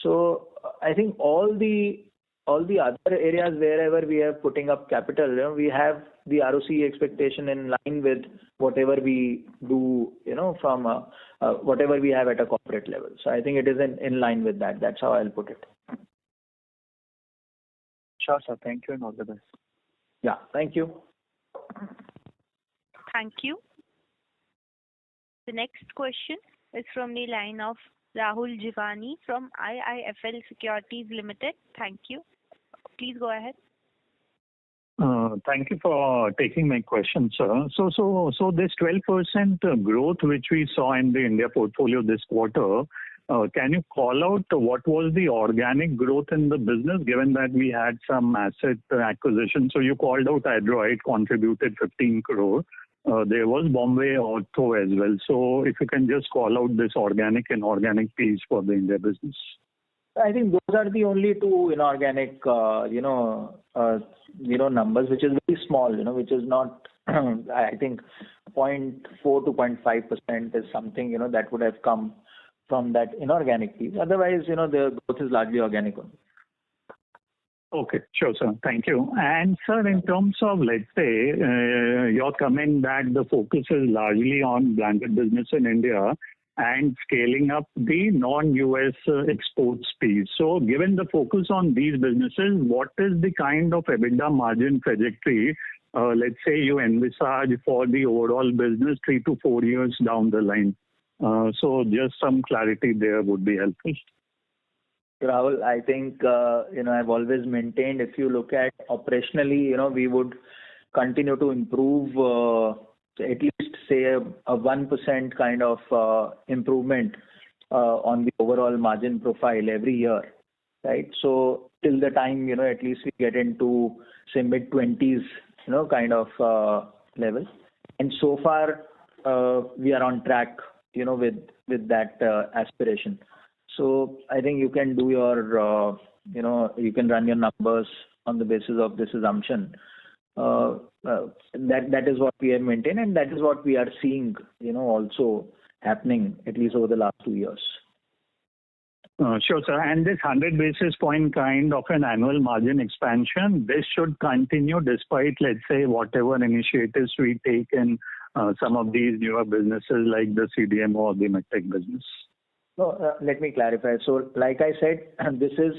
[SPEAKER 4] So I think all the other areas wherever we are putting up capital, we have the ROCE expectation in line with whatever we do, from whatever we have at a corporate level. So I think it is in line with that. That's how I'll put it.
[SPEAKER 5] Sure, sir. Thank you and all the best.
[SPEAKER 4] Yeah. Thank you.
[SPEAKER 1] Thank you. The next question is from the line of Rahul Jivani from IIFL Securities Limited. Thank you. Please go ahead.
[SPEAKER 12] Thank you for taking my question, sir. So this 12% growth which we saw in the India portfolio this quarter, can you call out what was the organic growth in the business, given that we had some asset acquisition? So you called out Adroit contributed 15 crore. There was Bombay Ortho as well. So if you can just call out this organic and inorganic piece for the India business.
[SPEAKER 4] I think those are the only two inorganic, numbers, which is very small, which is not, I think 0.4 to 0.5% is something, that would have come from that inorganic piece. Otherwise, the growth is largely organic only.
[SPEAKER 12] Okay, sure, sir. Thank you. And sir, in terms of, let's say, your comment that the focus is largely on branded business in India and scaling up the non-US exports piece. So given the focus on these businesses, what is the kind of EBITDA margin trajectory, let's say you envisage for the overall business 3 to 4 years down the line? So just some clarity there would be helpful.
[SPEAKER 4] Rahul, I think, I've always maintained if you look at operationally, we would continue to improve at least say a 1% kind of improvement on the overall margin profile every year, right? So till the time, at least we get into say mid-20s, kind of level. And so far, we are on track, with that aspiration. So I think you can do your, you can run your numbers on the basis of this assumption. That is what we have maintained, and that is what we are seeing, also happening at least over the last 2 years.
[SPEAKER 12] Sure, sir. And this 100 basis point kind of an annual margin expansion, this should continue despite, let's say, whatever initiatives we take in some of these newer businesses like the CDMO or the medtech business.
[SPEAKER 4] No, let me clarify. So, like I said, this is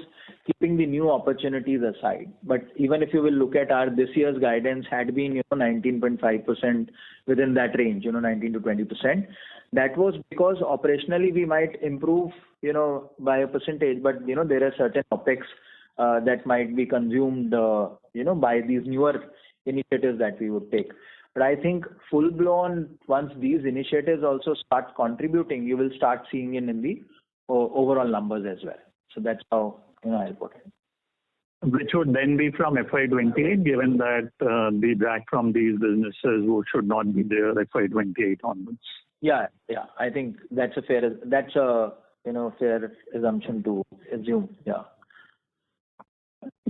[SPEAKER 4] keeping the new opportunities aside. But even if you will look at our this year's guidance had been, 19.5% within that range, 19 to 20%. That was because operationally we might improve, by a percentage, but there are certain OPEX that might be consumed, by these newer initiatives that we would take. But I think full blown, once these initiatives also start contributing, you will start seeing it in the overall numbers as well. So that's how I'll put it.
[SPEAKER 12] Which would then be from FY28, given that the drag from these businesses should not be there FY28 onwards.
[SPEAKER 4] Yeah. I think that's a fair assumption to assume. Yeah.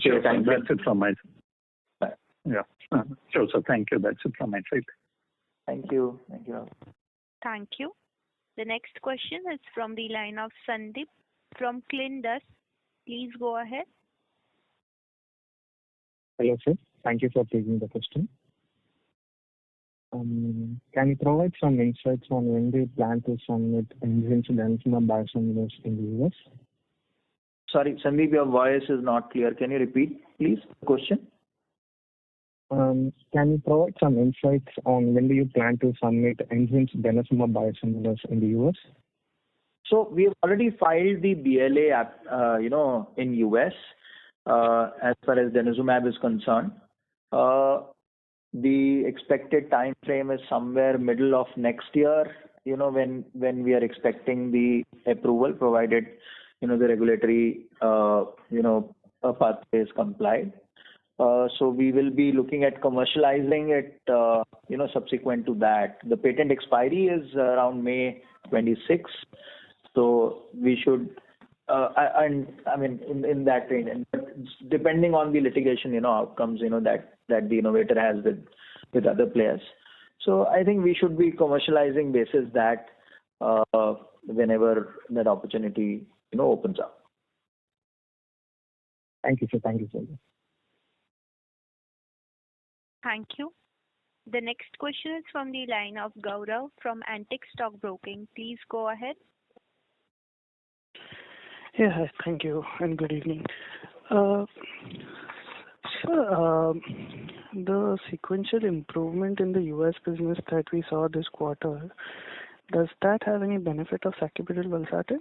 [SPEAKER 12] Sure, that's it from my side.
[SPEAKER 4] Bye.
[SPEAKER 12] Yeah. Sure, sir. Thank you. That's it from my side.
[SPEAKER 4] Thank you.
[SPEAKER 1] Thank you. The next question is from the line of Sandeep from Clindus. Please go ahead.
[SPEAKER 13] Hello, sir. Thank you for taking the question. Can you provide some insights on when do you plan to submit enzymes and biosimilars in the US?
[SPEAKER 4] Sorry, Sandeep, your voice is not clear. Can you repeat, please, the question?
[SPEAKER 13] Can you provide some insights on when do you plan to submit enzymes denosumab biosimilars in the US?
[SPEAKER 4] So we have already filed the BLA, in US as far as denosumab is concerned. The expected time frame is somewhere middle of next year, when we are expecting the approval, provided, the regulatory, pathway is complied. So we will be looking at commercializing it, subsequent to that. The patent expiry is around May 26. So we should, in that range, and depending on the litigation, outcomes, that the innovator has with other players. So I think we should be commercializing basis that whenever that opportunity, opens up.
[SPEAKER 13] Thank you, sir. Thank you, sir.
[SPEAKER 1] Thank you. The next question is from the line of Gaurav from Antique Stock Broking. Please go ahead.
[SPEAKER 14] Yeah, hi. Thank you and good evening. The sequential improvement in the US business that we saw this quarter, does that have any benefit of sacubitril/valsartan?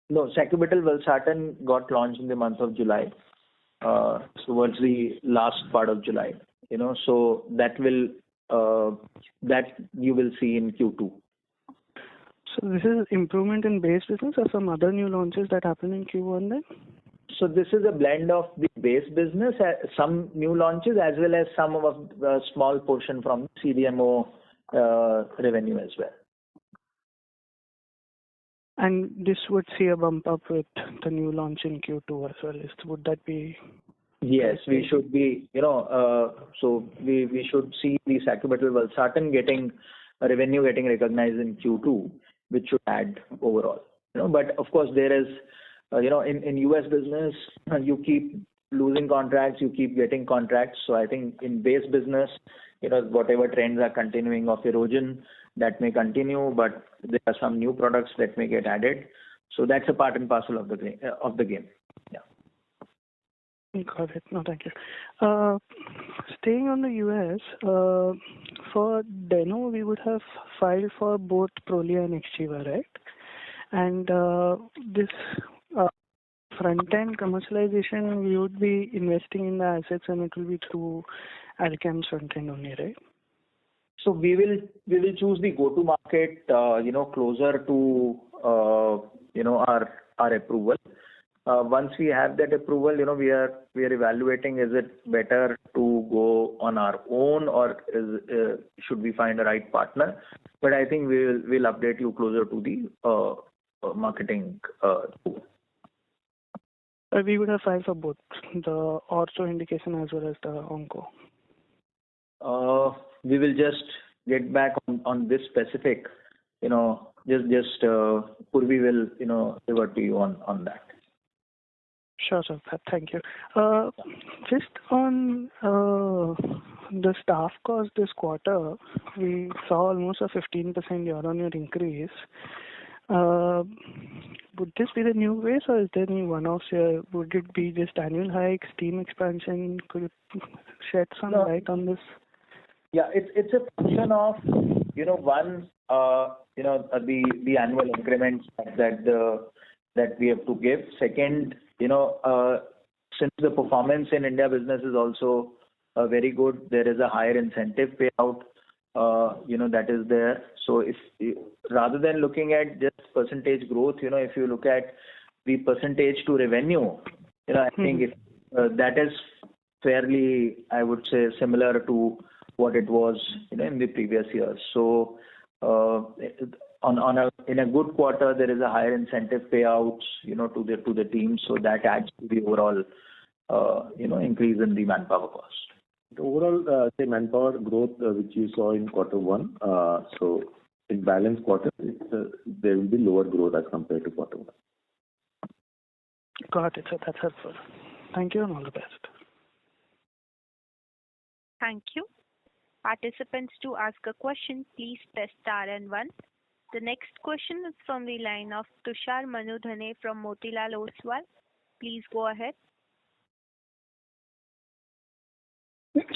[SPEAKER 4] No, sacubitril/valsartan got launched in the month of July, towards the last part of July. So that you will see in Q2.
[SPEAKER 14] So this is improvement in base business or some other new launches that happened in Q1 then?
[SPEAKER 4] So this is a blend of the base business, some new launches, as well as some of the small portion from CDMO revenue as well.
[SPEAKER 14] And this would see a bump up with the new launch in Q2 as well. Would that be?
[SPEAKER 4] Yes, we should be, so we should see the sacubitril/valsartan revenue getting recognized in Q2, which should add overall. But of course there is, in US business, you keep losing contracts, you keep getting contracts. So I think in base business, whatever trends are continuing of erosion, that may continue, but there are some new products that may get added. So that's a part and parcel of the game. Yeah.
[SPEAKER 14] Got it. No, thank you. Staying on the US, for Deno, we would have filed for both Prolia and Xgeva, right? And this front-end commercialization, we would be investing in the assets, and it will be through Alkem's front-end only, right?
[SPEAKER 4] So we will choose the go-to market, closer to our approval. Once we have that approval, we are evaluating, is it better to go on our own, or should we find a right partner? But I think we'll update you closer to the marketing.
[SPEAKER 14] We would have filed for both the ortho indication as well as the onco.
[SPEAKER 4] We will just get back on this specific. Just Purvi will revert to you on that.
[SPEAKER 14] Sure, sir. Thank you. Just on the staff cost this quarter, we saw almost a 15% year-on-year increase. Would this be the new base, or is there any one-offs here? Would it be just annual hikes, team expansion? Could you shed some light on this?
[SPEAKER 4] Yeah, it's a function of one the annual increments that we have to give. Second, since the performance in India business is also very good, there is a higher incentive payout that is there. So if rather than looking at just percentage growth, if you look at the percentage to revenue, I think that is fairly, I would say, similar to what it was in the previous years. So in a good quarter, there is a higher incentive payouts to the team, so that adds to the overall increase in the manpower cost.
[SPEAKER 6] The overall manpower growth which you saw in Q1, so in balanced quarter, there will be lower growth as compared to Q1.
[SPEAKER 14] Got it, sir. That's helpful. Thank you and all the best.
[SPEAKER 1] Thank you. Participants, to ask a question, please press star and 1. The next question is from the line of Tushar Manudhane from Motilal Oswal. Please go ahead.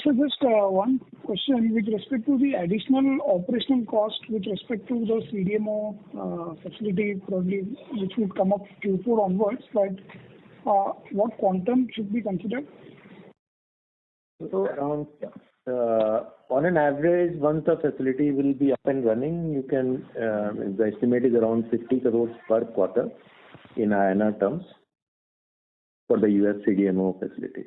[SPEAKER 2] So just one question with respect to the additional operational cost with respect to the CDMO facility, probably which would come up Q4 onwards, but what quantum should be considered?
[SPEAKER 6] So around on an average, once the facility will be up and running, you can the estimate is around 50 crores per quarter in INR terms for the US CDMO facility.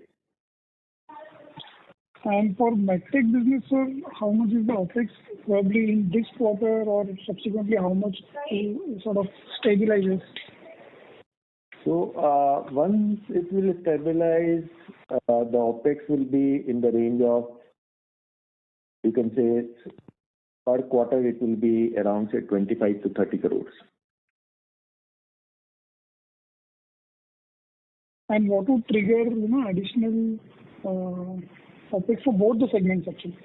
[SPEAKER 2] And for MedTech business, sir, how much is the OpEx probably in this quarter, or subsequently how much to sort of stabilizes?
[SPEAKER 6] So once it will stabilize, the OpEx will be in the range of, you can say, per quarter it will be around, say, 25 to 30 crores.
[SPEAKER 2] And what would trigger, additional OpEx for both the segments actually?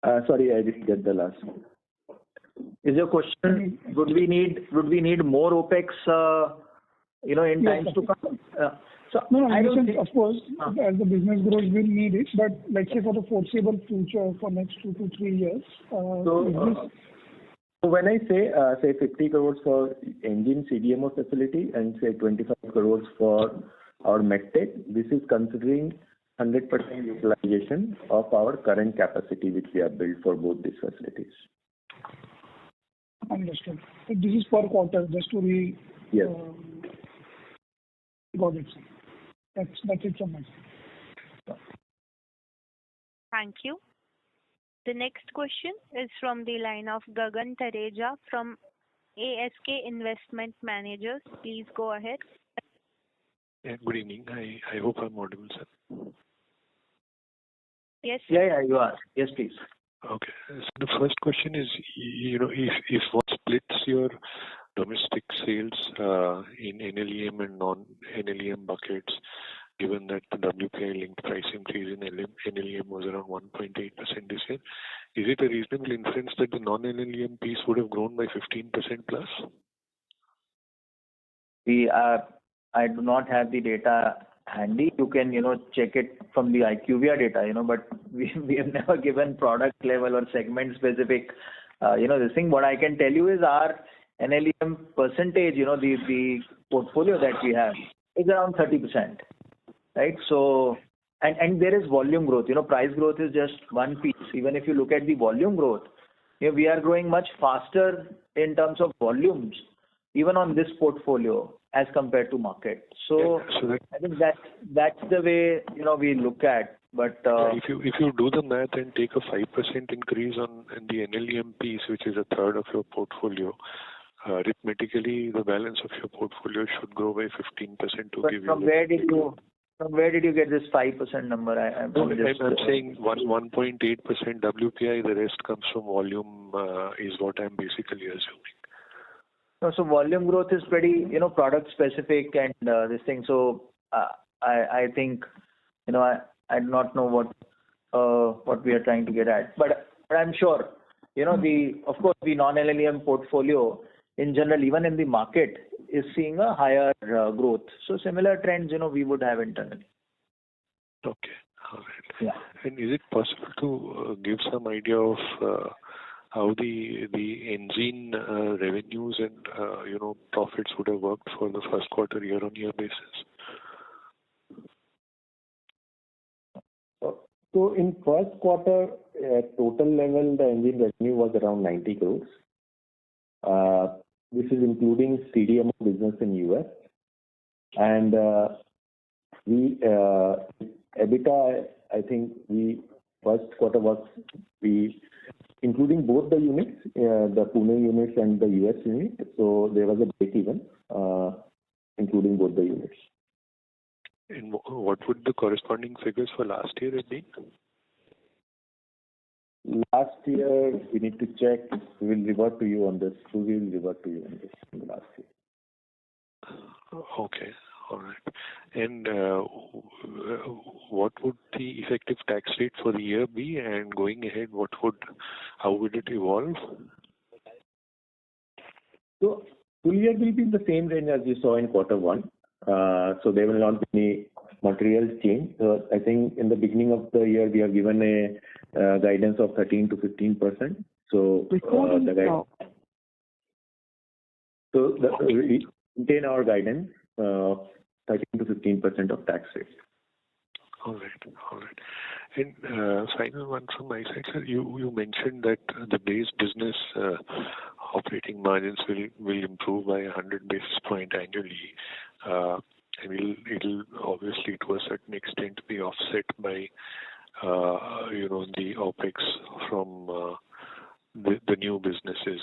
[SPEAKER 6] Sorry, I didn't get the last one.
[SPEAKER 4] Is your question, would we need more OpEx, in times to come?
[SPEAKER 2] No, I don't think, of course, as the business grows, we'll need it. But let's say for the foreseeable future, for next 2 to 3 years.
[SPEAKER 6] So when I say 50 crores for engine CDMO facility and say 25 crores for our MedTech, this is considering 100% utilization of our current capacity which we have built for both these facilities.
[SPEAKER 2] Understood. So this is per quarter, just to be.
[SPEAKER 6] Yes.
[SPEAKER 2] Got it, sir. That's it from my side.
[SPEAKER 1] Thank you. The next question is from the line of Gagan Tareja from ASK Investment Managers. Please go ahead.
[SPEAKER 15] Yeah, good evening. I hope I'm audible, sir.
[SPEAKER 1] Yes.
[SPEAKER 4] Yeah, you are. Yes, please.
[SPEAKER 15] Okay. So the first question is, if one splits your domestic sales in NLEM and non-NLEM buckets, given that the WPI-linked price increase in NLEM was around 1.8% this year, is it a reasonable inference that the non-NLEM piece would have grown by 15% plus?
[SPEAKER 4] I do not have the data handy. You can, check it from the IQVIA data, but we have never given product level or segment specific, this thing. What I can tell you is our NLEM percentage, the portfolio that we have is around 30%, right? So, and there is volume growth. Price growth is just one piece. Even if you look at the volume growth, we are growing much faster in terms of volumes, even on this portfolio as compared to market. So, I think that's the way, we look at. But
[SPEAKER 15] if you do the math and take a 5% increase in the NLEM piece, which is a third of your portfolio, arithmetically the balance of your portfolio should grow by 15% to give
[SPEAKER 4] from
[SPEAKER 15] you.
[SPEAKER 4] From where did you get this 5% number?
[SPEAKER 15] I'm saying 1.8% WPI. The rest comes from volume. Is what I'm basically assuming.
[SPEAKER 4] So volume growth is pretty, product specific and this thing. So I think, I do not know what we are trying to get at, but I'm sure, of course the non-NLEM portfolio in general, even in the market, is seeing a higher growth. So similar trends, we would have internally.
[SPEAKER 15] Okay, all right.
[SPEAKER 4] Yeah.
[SPEAKER 15] And is it possible to give some idea of how the engine revenues and profits would have worked for the first quarter year-on-year basis?
[SPEAKER 6] So in first quarter, at total level, the engine revenue was around 90 crores. This is including CDMO business in US. And we EBITDA, I think first quarter was including both the units, the Pune units and the US unit. So there was a break even, including both the units.
[SPEAKER 15] And what would the corresponding figures for last year have been?
[SPEAKER 6] Last year, we need to check. We will revert to you on this. We will revert to you on this in the last year.
[SPEAKER 15] Okay. All right. And what would the effective tax rate for the year be? And going ahead, how would it evolve?
[SPEAKER 6] So full year will be in the same range as you saw in quarter one. So there will not be any material change. So I think in the beginning of the year, we have given a guidance of 13 to 15%. So we maintain our guidance 13 to 15% of tax rate.
[SPEAKER 15] All right. And final one from my side, sir. You mentioned that the base business operating margins will improve by 100 basis point annually. And it'll obviously to a certain extent be offset by the OPEX from the new businesses.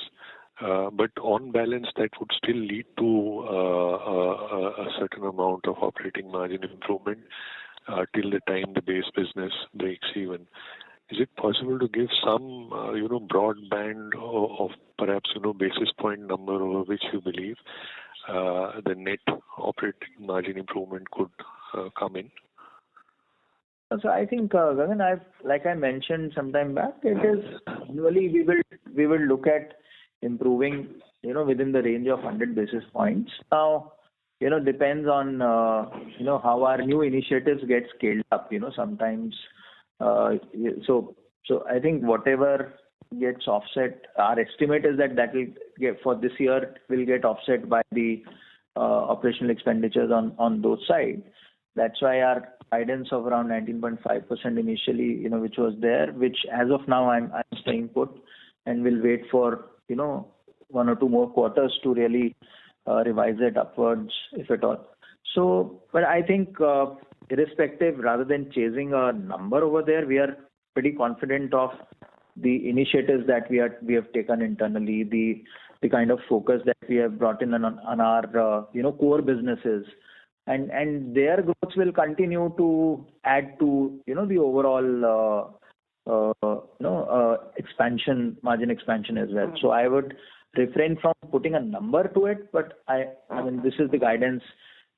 [SPEAKER 15] But on balance, that would still lead to a certain amount of operating margin improvement till the time the base business breaks even. Is it possible to give some broad band of perhaps basis point number over which you believe the net operating margin improvement could come in?
[SPEAKER 4] So I think, Gagan, like I mentioned some time back, it is usually we will look at improving, within the range of 100 basis points. Now, depends on, how our new initiatives get scaled up, sometimes. So I think whatever gets offset, our estimate is that will get, for this year, will get offset by the operational expenditures on those sides. That's why our guidance of around 19.5% initially, which was there, which as of now I'm staying put, and will wait for, one or two more quarters to really revise it upwards, if at all. So, but I think irrespective, rather than chasing a number over there, we are pretty confident of the initiatives that we have taken internally, the kind of focus that we have brought in on our core businesses, and their growth will continue to add to the overall margin expansion as well. So I would refrain from putting a number to it, but I mean this is the guidance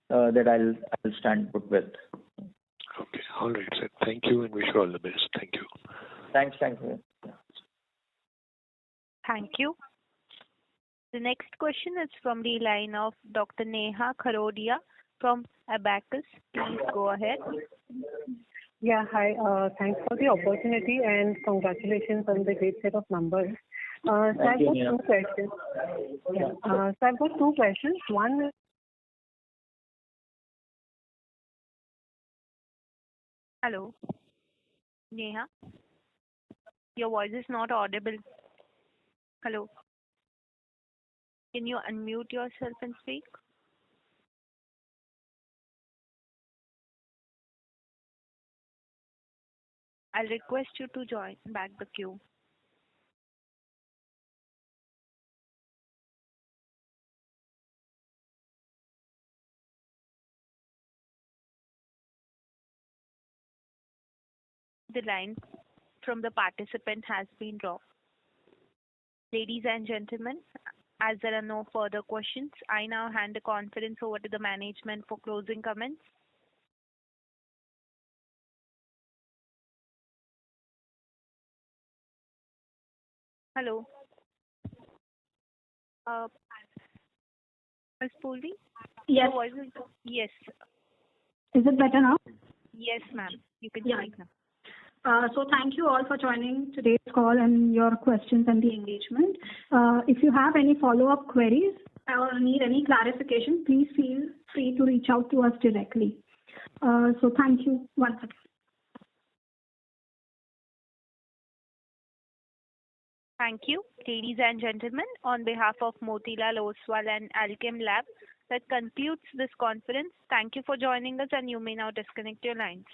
[SPEAKER 4] that I'll stand put with.
[SPEAKER 15] Okay, all right, sir. Thank you, and wish you all the best. Thank you.
[SPEAKER 4] Thanks.
[SPEAKER 1] Thank you. The next question is from the line of Dr. Neha Kharodia from Abacus. Please go ahead.
[SPEAKER 16] Yeah, hi. Thanks for the opportunity and congratulations on the great set of numbers. So I've got two questions. So I've got two questions. One is,
[SPEAKER 1] Hello, Neha. Your voice is not audible. Hello. Can you unmute yourself and speak? I'll request you to join back the queue. The line from the participant has been dropped. Ladies and gentlemen, as there are no further questions, I now hand the conference over to the management for closing comments. Hello. Ms. Purvi?
[SPEAKER 3] Yes.
[SPEAKER 1] Yes.
[SPEAKER 3] Is it better now?
[SPEAKER 1] Yes, ma'am. You can
[SPEAKER 3] Yeah.
[SPEAKER 1] speak now.
[SPEAKER 3] So thank you all for joining today's call and your questions and the engagement. If you have any follow-up queries or need any clarification, please feel free to reach out to us directly. So thank you once again.
[SPEAKER 1] Thank you. Ladies and gentlemen, on behalf of Motilal Oswal and Alkem Lab, that concludes this conference. Thank you for joining us, and you may now disconnect your lines.